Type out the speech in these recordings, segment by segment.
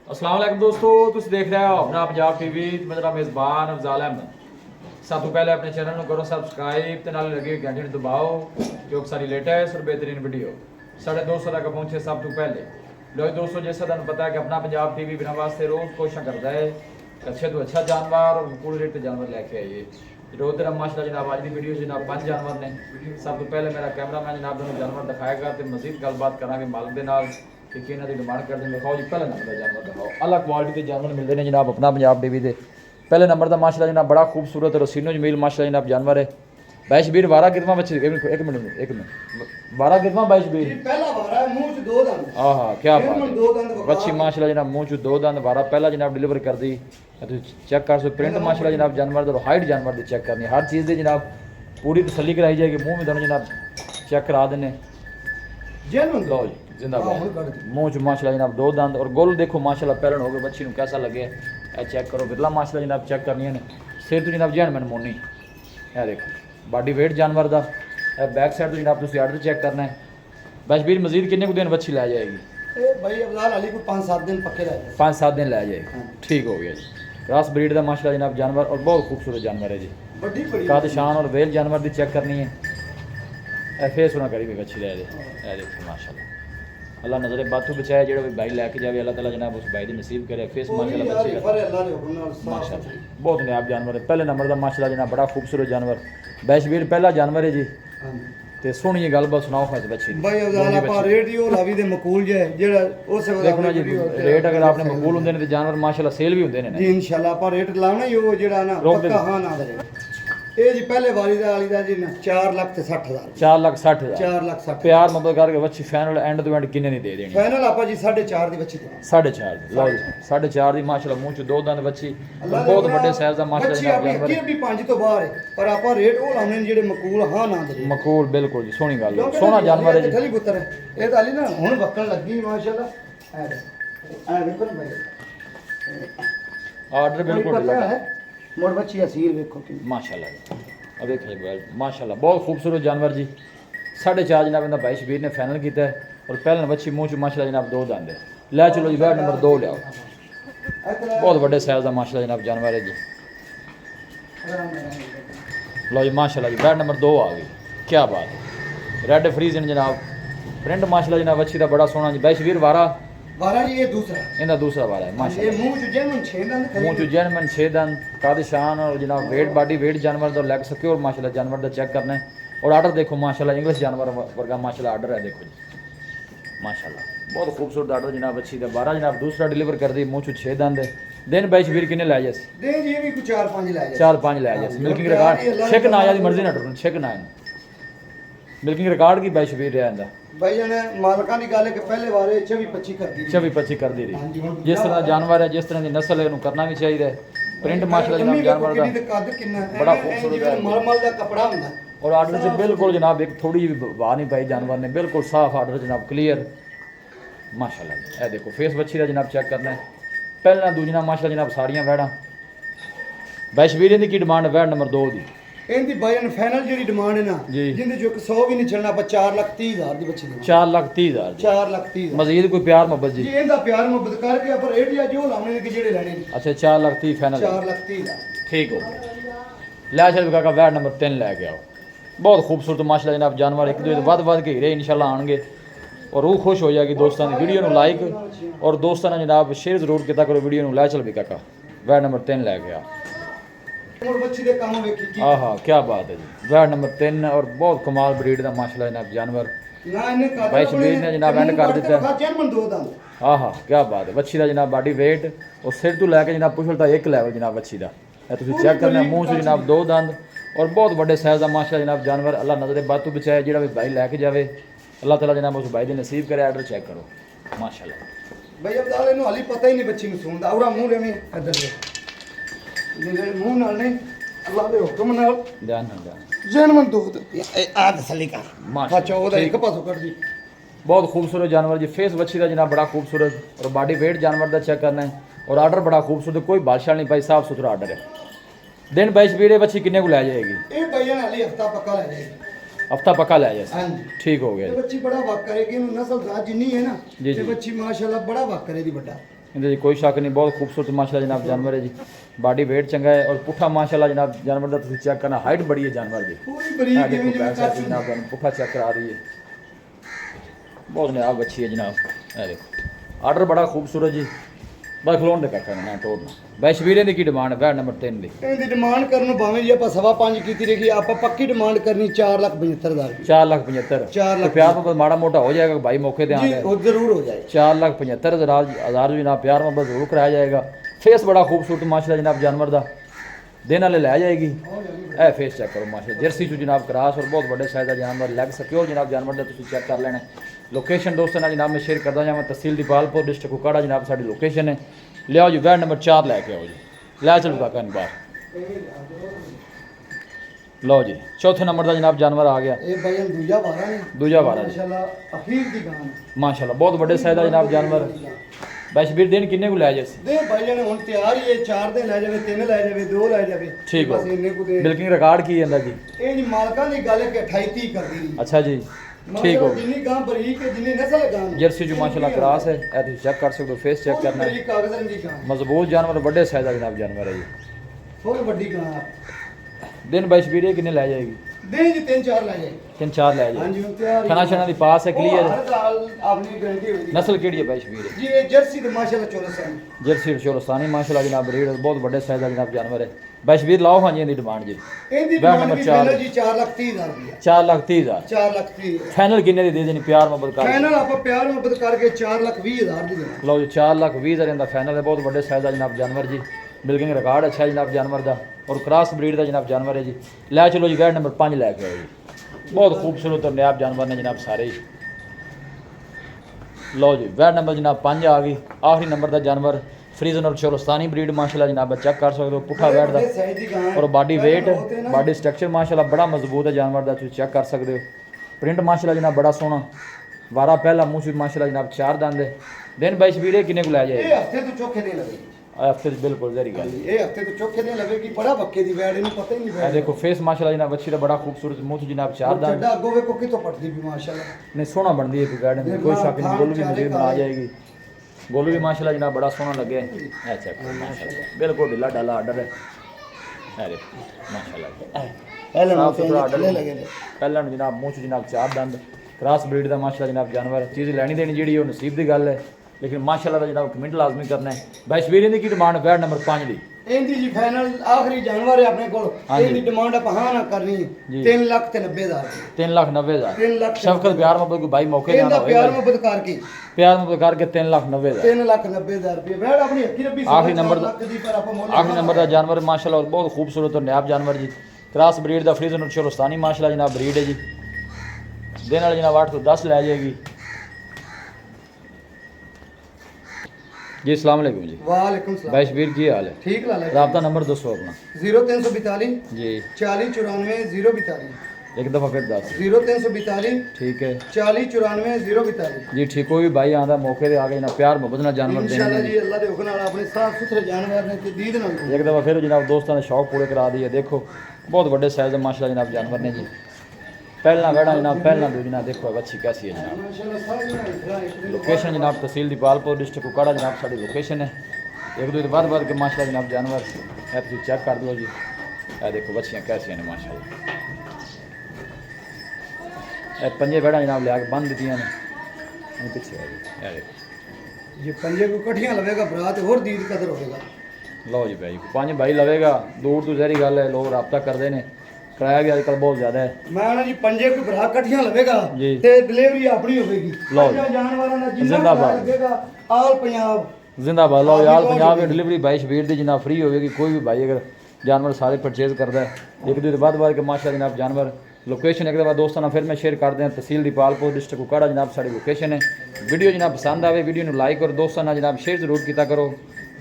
अस्सलाम वालेकुम दोस्तों, तुम देख रहे हो अपना पंजाब टीवी। मेरा मेज़बान अफजाल अहमद। सब तो पहले अपने चैनल को करो सब्सक्राइब ते नाल लगे घंटे ਨੂੰ दबाओ क्योंकि सारी लेटेस्ट और बेहतरीन वीडियो 250 तक पहुंचे सब तो पहले। लो दोस्तों, जैसा तुम पता है कि अपना पंजाब टीवी बिना वास्ते रोज़ कोशिश करता है अच्छे तो अच्छा जानवर और पूरे रेट जानवर लेके आइए। रोज दिन माशाल्लाह जनाब आज की वीडियो जनाब 5 जानवर ने। सब तो पहले मेरा कैमरामैन जनाब तुहानू जानवर दिखाएगा तो मजीद गलबात करांगे मालिक दे नाल कि किन्हां दी डिमांड करदे। दिखाओ जी पहले नंबर का जानवर दिखाओ। अलग क्वालिटी के जानवर मिलते हैं जनाब अपना पंजाब टीवी दे। पहले नंबर का माशाल्लाह जनाब बड़ा खूबसूरत रसीनो जमील माशाल्लाह जनाब जानवर है। बाईश बीर 12 गिरवा बच्चे एक मिनट 12 गिरवा 22 बीर पहला वारा है, मुंह च दो दंद। हाँ हाँ क्या बात फिर दो दंद है। बका। बच्ची माशाल्लाह जनाब मुंह च 2 दंद 12 पहला जनाब डिलीवर कर दी। चेक कर सो प्रिंट माशाल्लाह जनाब जानवर दा हाइट जानवर दी चेक करनी हर चीज़ दी जनाब पूरी तसल्ली कराई जाएगी। मुंह में दोनों जनाब चेक करा देने। लो जी जिंदाबाद। मुंह च माशाल्लाह जनाब 2 दंद और गोल देखो माशाल्लाह पहलन हो गए। बच्ची को कैसा लगे चेक करो। बिरला माशाल्लाह जनाब चेक करनी है। सिर तो जनाब जैन मैन मोनी है देखो बॉडी वेट जानवर का। बैक साइड तो जनाब तुम आर्डर चेक करना है। बस बीर मजीद किन्ने दिन बच्ची लै जाएगी? भाई अफजाल अली को 5-7 दिन पक्के रह जाए। 5-7 दिन लै जाएगी। ठीक हो गया जी। क्रॉस ब्रीड का माशाल्लाह जनाब जानवर और बहुत खूबसूरत जानवर है जी। बड़ी बड़ी कद शान और वेल जानवर की चेक करनी है। फेस होना करी भी बच्ची लै दे देखो माशाल्लाह। अल्लाह नजरे बातू बचाए जो भी भाई लैके जाए अल्लाह ताला जनाब उस भाई की नसीब करे। फेस माशाल्लाह बच्ची का माशाल्लाह बहुत नायाब जानवर है। पहले नंबर का माशाल्लाह जनाब बड़ा खूबसूरत जानवर बैशबीर पहला जानवर है जी। ते सोहनी गलबात सुनाओ फिर बच्ची भाई अफजाल आपा रेट ही लावी दे मकूल जे जेड़ा उस देखो ना जी रेट अगर आपने मकबूल होंगे ने तो जानवर माशाल्लाह सेल भी होंगे ने जी इंशाल्लाह आपा रेट लाना ही वो जेड़ा ना रोक दे। पक्का हां ना दे। ये जी पहले वाली दा जी ना 4,60,000 4,60,000 4,60,000 प्यार मतलब करके बच्ची फाइनल एंड टू एंड किन्ने नहीं दे देनी? फाइनल आपा जी 4.5 दी बच्ची दे 4.5 लो जी 4.5 दी माशाल्लाह मुंह च 2 दंद बच्ची बहुत बड़े साइज दा माशाल्लाह जनाब जानवर ये भी 5 तो बाहर है पर आपा रेट वो लाने जेड़े मकूल हां ना दे। मकबूल बिल्कुल जी सोहनी गल सोहना जानवर है जी। थली पुत्र है ये ताली ना हुन बक्कन लगी माशाल्लाह ए देखो ना भाई ऑर्डर बिल्कुल पता है मोड़ बच्ची असीर देखो कि माशाल्लाह जी। अब देखिए माशाल्लाह बहुत खूबसूरत जानवर जी। 4.5 जनाब इनका भाई शबीर ने फाइनल किया है और पहले बच्ची मुंह च माशाल्लाह जनाब 2 दंद है। लै चलो जी बैड नंबर 2 लियाओ। बहुत बड़े साइज का माशाल्लाह जनाब जानवर है जी। लो जी माशाल्लाह जी बैड नंबर 2 आ गई। क्या बात है। रेड फ्रीज जनाब प्रिंट माशाल्लाह जनाब अच्छी का बड़ा सोहना जी। भाई शबीर वारा जी ये दूसरा इनका दूसरा वारा है ये माशाल्लाह। मुंह च जेमन 6 दंद मुंह चू जैनमन 6 दंद कद शान और जनाब वेट बॉडी वेट जानवर का लैग सिक्योर माशाल्लाह जानवर का चेक करना है। और आर्डर देखो माशाल्लाह इंग्लिश जानवर वर्गा माशाल्लाह आर्डर है देखो जी माशाल्लाह बहुत खूबसूरत आर्डर जनाब अच्छी का 12 जनाब दूसरा डिलीवर कर दी। मुंह चू 6 दंद है। दिन भाई शबीर किन्ने लै जाए? दे जी ये भी कुछ 4-5 ला जाए 4-5 लै जाए। मिल्किंग रिकॉर्ड छेक ना आया दी मर्जी ना टुरन छेक ना मिल्किंग रिकॉर्ड की भाई शबीर रहा इंदा भाई जने मालकां दी गल है कि पहले वारे 24-25 कर दी 24-25 कर दी रही। जिस तरह जानवर है जिस तरह की नस्ल है उन्हें करना भी चाहिए। प्रिंट माशाल्लाह जनाब जानवर का कद किन्ना है बड़ा खूबसूरत है। मलमल दा कपड़ा हुंदा और आर्डर से बिल्कुल जनाब एक थोड़ी भी वाह नहीं पाई जानवर ने बिल्कुल साफ आर्डर जनाब क्लियर माशाल्लाह। ये देखो फेस बच्ची का जनाब चेक करना है। पहला दूजना माशाल्लाह जनाब सारियां वैड़ा बैशबीर की डिमांड वैड नंबर 2 की इनदी भाई फाइनल जेडी डिमांड है ना जी। जिंदे जो 100 भी नहीं चलना पर 4,30,000 दी बच्ची दे 4,30,000 4,30,000 मजीद कोई प्यार मोहब्बत जी जी? इनदा प्यार मोहब्बत करके पर एडिया जो लाने के जेड़े लेने अच्छा 4,30,000 फाइनल 4,30,000 ठीक हो गया। लै चल काका वैड नंबर 3 लैके आओ। बहुत खूबसूरत माशाल्लाह जनाब जानवर एक दूसरे वध वध के हीरे इंशाल्लाह आएंगे और रूह खुश हो जाएगी। दोस्तों की वीडियो लाइक और दोस्तों ने जनाब शेयर जरूर किया करो वीडियो लै चल भी काका वैड नंबर 3 लैके आओ। और बच्ची दे काम वेखी की हाँ हाँ क्या बात है जी। वैड नंबर 3 और बहुत कमाल ब्रीड का माशाल्लाह जनाब जानवर ना इन्हें कादर भाई शबीर ने जनाब एंड कर दिता है। जर्मन 2 दंद हाँ हाँ क्या बात है। बच्ची का जनाब बॉडी वेट और सिर तो लैके जनाब पुछल तक एक लैवल जनाब बच्ची का चेक करना। मुँह से जनाब 2 दंद और बहुत बड़े साइज का माशाल्लाह जनाब जानवर। अल्लाह नजरे बातू बचाए जो भी भाई लैके जाए अल्लाह ताला जनाब उस भाई की नसीब करे। आर्डर चेक करो माशाल्लाह। भाई अब्दाल इन्हों हाली पता ही नहीं बच्ची ਨੂੰ ਸੁਣਦਾ ਔਰਾ ਮੂੰਹ ਰਵੇਂ ਇੱਧਰ ਦੇ ਮੇਰੇ ਮੂੰਹ ਨਾਲ ਨਹੀਂ ਅੱਲਾਹ ਦੇ ਹੁਕਮ ਨਾਲ ध्यान ना ध्यान ਜਨਮਨ ਦੋ ਆ ਤਸਲੀ ਕਰ माशाल्लाह ਬੱਚਾ ਉਹਦਾ ਇੱਕ ਪਾਸੋਂ ਕੱਢ ਦੀ बहुत खूबसूरत जानवर जी। फेस बच्ची का जनाब बड़ा खूबसूरत और बॉडी वेट जानवर का चेक करना है और आर्डर बड़ा खूबसूरत कोई बादशाह नहीं पाई साफ सुथरा आर्डर है। दिन बाईश बीड़े बच्ची किन्ने को लै जाएगी? ਇਹ ਭਾਈਆਂ ਹਾਲੀ ਹਫਤਾ ਪੱਕਾ ਲੈ ਜਾਏਗੀ हफ्ता पक्का लै जाए ਹਾਂਜੀ ठीक हो गया ਇਹ जी। ਬੱਚੀ ਬੜਾ ਵਕ ਕਰੇਗੀ ਇਹਨੂੰ ਨਸਲ ਦਾ ਜਿੰਨੀ ਹੈ ਨਾ ਜੀ, ਤੇ ਜੀ। ਬੱਚੀ ਮਾਸ਼ਾਅੱਲਾ ਬੜਾ ਵਕ ਕਰੇਗੀ ਵੱਡਾ ਇਹਦੇ 'ਚ ਕੋਈ ਸ਼ੱਕ ਨਹੀਂ, ਬਹੁਤ ਖੂਬਸੂਰਤ ਮਾਸ਼ਾਅੱਲਾ ਜਨਾਬ ਜਾਨਵਰ ਹੈ ਜੀ। ਬਾਡੀ वेट चंगा है और पुट्ठा माशाल्लाह जनाब जानवर का तुम चेक करना, हाइट बड़ी है जानवर की। पूरी बरीक देखो जिवें जिवें पैसा कट जनाब तुहानू पुट्ठा चेक करा रही है, बहुत नायाब अच्छी है जनाब। ये देखो आर्डर बड़ा खूबसूरत जी, बस खलोन दे कट्ठा ना तोड़ना। बैशवीरे की डिमांड है बैड नंबर 3 दी। ਇਹਦੀ ਡਿਮਾਂਡ ਕਰਨ ਨੂੰ ਭਾਵੇਂ ਜੀ ਆਪਾਂ 5.5 ਕੀਤੀ ਰਹੀ, ਆਪਾਂ ਪੱਕੀ ਡਿਮਾਂਡ ਕਰਨੀ 4,75,000 4,75,000 4 तो प्यार मोहब्बत माड़ा मोटा हो जाएगा भाई, मौके पे आ जी गए। वो जरूर हो जाए। 4,75,000 जनाब प्यार मोहब्बत जरूर कराया जाएगा। फेस बड़ा खूबसूरत माशाल्लाह जनाब जानवर का, दिन वाले लै जाएगी। ए फेस चेक करो माशाल्लाह, जर्सी चो जनाब क्रास और बहुत बड़े साइज का जानवर, लैग सिक्योर जनाब जानवर का तुम चेक कर लेना। लोकेशन दोस्तों ना जनाब मैं शेयर करता जावां, तहसील दीपालपुर डिस्ट्रिक्ट कुकाड़ा जनाब साडी लोकेशन है। लियाओ जी वैड नंबर 4 लैके आओ जी, लै चलो काका इन बार। लो जी चौथे नंबर का जनाब जानवर आ गया, ਇਹ ਭਾਈ ਹਮ ਦੂਜਾ ਵਾਰਾ ਨੇ, दूजा वारा जी ਮਾਸ਼ਾਅੱਲਾ ਅਖੀਰ ਦੀ ਗਾਂ ਹੈ। माशाल्लाह बहुत बड़े साइज का जनाब जानवर। बैशबीर दिन किन्ने को लै जैसी ਦੇ ਭਾਈ ਜਣੇ ਹੁਣ ਤਿਆਰ ਹੀ ਹੈ, 4 ਦੇ ਲੈ ਜਾਵੇ, 3 ਲੈ ਜਾਵੇ, 2 ਲੈ ਜਾਵੇ, ठीक हो। ਬਸ ਇੰਨੇ ਕੁ ਦੇ। बिल्किंग रिकॉर्ड की है जी। ਇਹ ਜੀ ਮਾਲਕਾਂ ਦੀ ਗੱਲ ਹੈ ਕਿ 28 ਕਰਦੀ ਰਹੀ। अच्छा जी ठीक हो। ਜਿੰਨੀ ਗਾਂ ਬਰੀਕ ਹੈ, ਜਿੰਨੀ ਨਸਲ ਹੈ ਗਾਂ ਦੀ। जर्सी जो माशाल्लाह क्रास है, ए तुम चेक कर सकते हो, फेस चेक करना है। ਬਰੀਕ ਕਾਗਜ਼ਾਂ ਦੀ ਗਾਂ, मजबूत जानवर, बड़े साइज का जनाब जानवर है जी। ਫੁੱਲ ਵੱਡੀ ਗਾਂ। दिन बैशबीर किन्ने लै जाएगी? ਦੇ ਜੀ 3-4 ਲੈ ਜਾਏ। 3-4 लै ਹਾਂਜੀ जाएगी। ਹੁਣ ਤਿਆਰ ਹੀ। खाना शाना दी पास है, क्लियर है। ਹਰ ਸਾਲ ਆਪਣੀ ਗਾਰੰਟੀ ਹੋਈ। नस्ल केड़ी है बैशबीर? जी ये जर्सी तो माशाल्लाह 14 है। जर्सी चोलस्तानी माशाल्लाह जनाब ब्रीड, बहुत बड़े साइज का जनाब जानवर है। बैशबीर लाओ हाँ जी इनकी डिमांड जी। ਇਹਦੀ बैड डिमांड नंबर भी 4 फाइनल जी 4,30,000 रुपया। 4,30,000 4,30,000 फाइनल किन्ने दी दे देनी प्यार मोहब्बत कर? फाइनल ਆਪਾਂ ਪਿਆਰ ਮੁਹੱਬਤ ਕਰਕੇ 4,20,000 ਦੀ ਦੇਣਾ। लो जी 4,20,000 का फाइनल है, बहुत बड़े साइज का जनाब जानवर जी। बिल्किंग रिकॉर्ड अच्छा है जनाब जानवर का और क्रॉस ब्रीड का जनाब जानवर है जी। लै चलो जी वैड नंबर 5 लैके आओ जी, बहुत खूबसूरत और नायाब जानवर ने जनाब सारे ही। लो जी वैड नंबर जनाब 5 आ गई, आखिरी नंबर का जानवर फ्रीजन और चोलस्तानी ब्रीड माशाल्लाह जनाब चेक कर सकते हो, पुट्ठा वैड बड़े का साइज ਦੀ ਗਾਂ ਹੈ। और बॉडी वेट ਪਹਿਲਾਂ ਹੋਤੇ ਨਾ, बॉडी स्ट्रक्चर माशाल्लाह बड़ा मजबूत है जानवर का, तुम चेक कर सकते हो। प्रिंट माशाल्लाह जनाब बड़ा सोहना, वारा पहला मुँह से माशाल्लाह जनाब 4 दंद है। दिन बैशबीर किन्ने को लै ਇਹ जाएगी? ਹਫਤੇ ਤੋਂ ਚੋਖੇ ਨਹੀਂ ਲੱਗेगी। हफ्ते बिल्कुल जहरी गल। ਇਹ ਹਫਤੇ ਤੋਂ ਚੋਖੇ ਨਹੀਂ ਲੱਗेगी, बड़ा ਬੱਕੇ ਦੀ ਵੈੜ, ਇਹਨੂੰ ਪਤਾ ਹੀ ਨਹੀਂ ए ਵੈੜ। देखो फेस माशाल्लाह जनाब अच्छी दा बड़ा खूबसूरत मुंह से जनाब 4 दांत ਚੱਡਾ ਅੱਗੋਂ ਵੇਖੋ ਕਿਤੋਂ ਪਟਦੀ ਵੀ माशाल्लाह। नहीं सोना बनती है गार्डन में, कोई शक नहीं। गोलू भी मजीद बना जाएगी, गोलू भी माशाल्लाह जनाब बड़ा सोना लगे। अच्छा माशाल्लाह बिल्कुल ढीला ढाला आर्डर है। अरे माशाल्लाह ਪਹਿਲਾਂ साफ सुथरा आर्डर ਥੱਲੇ ਲੱਗੇ ਨੇ। पहला जनाब मुंह से जनाब 4 दंद, क्रॉस ब्रीड का माशाल्लाह जनाब जानवर। चीज़ लैनी देनी जी वो नसीब की गल है, लेकिन माशाल्लाह का जनाब कमेंट लाजमी करना है। बैशबीर की डिमांड वैड नंबर 5 दी। ਇਹਦੀ ਜੀ ਫਾਈਨਲ ਆਖਰੀ ਜਾਨਵਰ ਹੈ ਆਪਣੇ ਕੋਲ। ਹਾਂਜੀ। ਇਹਦੀ ਡਿਮਾਂਡ ਆਪਾਂ ਹਾਂ ਨਾ ਕਰਨੀ ਜੀ। 3,90,000 3,90,000 3,90,000 शफकत प्यार मोहब्बत को भाई मौके ਇਹਦਾ ना ਪਿਆਰ होएगा, ਮੁਹੱਬਤ ਕਰਕੇ प्यार मोहब्बत करके 3,90,000। 3,90,000 रुपये वैड अपनी हकी रब्बी आखिरी नंबर दा- दी पर आप मोल आखिरी नंबर का जानवर माशाल्लाह और बहुत खूबसूरत और नायाब जानवर जी। क्रॉस ब्रीड का फ्रीजन और चोलस्तानी माशाल्लाह जनाब ब्रीड है जी। दिन वाले जनाब 8 तो 10 लै जाएगी जी। अस्सलाम वालेकुम जी। वालेकुम सलाम। बैशबीर की हाल है? ठीक ला ले रब्ता नंबर दसो अपना 0342 जी, 4094 042 एक दफ़ा फिर दस। 0342 ठीक है 4094 042 जी ठीक। कोई भी भाई आंदा मौके पे आ गए ना प्यार मोहब्बत ना जानवर इंशाल्लाह देने जी अल्लाह दे हुक्म नाल अपने साफ सुथरे जानवर ने ते दीद नाल एक दफ़ा फिर जनाब दोस्तों ने शौक पूरे करा दिए। देखो बहुत बड़े साइज माशाल्लाह जनाब जानवर ने जी। पहला वेड़ा जनाब, पहला दो जनाब देखो अच्छी कैसी है जनाब। माशाल्लाह सारे नाल खड़ा है। लोकेशन जनाब तहसील दीपालपुर डिस्ट्रिक्ट कुकाड़ा जनाब साड़ी लोकेशन है। एक दो बाद बाद के माशाल्लाह जनाब जानवर है, तुम चेक कर दो जी। ये देखो बच्चियाँ कैसी हैं माशाल्लाह। ये पंजे वेड़ा जनाब लिया के बंद दी ने पीछे आ गई। ये देखो ये पंजे को कठियां लवेगा भरा ते और दीद कदर होएगा। लो जी भाई 5 भाई लवेगा, दूर तो जहरी गल है, लोग रब्ता करते हैं, किराया भी आजकल बहुत ज़्यादा है। मैं ना जी पंजे को भरा कठियां लवेगा जी। ते डिलीवरी अपनी होगी। लो जी। पंजा जानवरां दा जिन्ना जिंदाबाद। खर्चा लगेगा आल पंजाब जिंदाबाद। लो हाँ, यार बिल्कुल, पंजाब में बिल्कुल। डिलीवरी बैशबीर दी जनाब फ्री होगी। कोई भी भाई अगर जानवर सारे परचेज करता है एक दो बाद के माशा जनाब जानवर। लोकेशन एक दफ़ा दोस्तों ना फिर मैं शेयर कर दें, तहसील दीपालपुर डिस्ट्रिक्ट कुकाड़ा जनाब साड़ी लोकेशन है। वीडियो जनाब पसंद आवे वीडियो को लाइक और दोस्तों ना जनाब शेयर जरूर किया करो।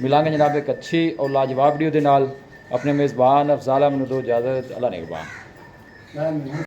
मिलांगे जनाब एक अच्छी और लाजवाब वीडियो के नाल। अपने मेज़बान अफजाल अहमद दो इजाज़त, अल्लाह निगहबान। मैं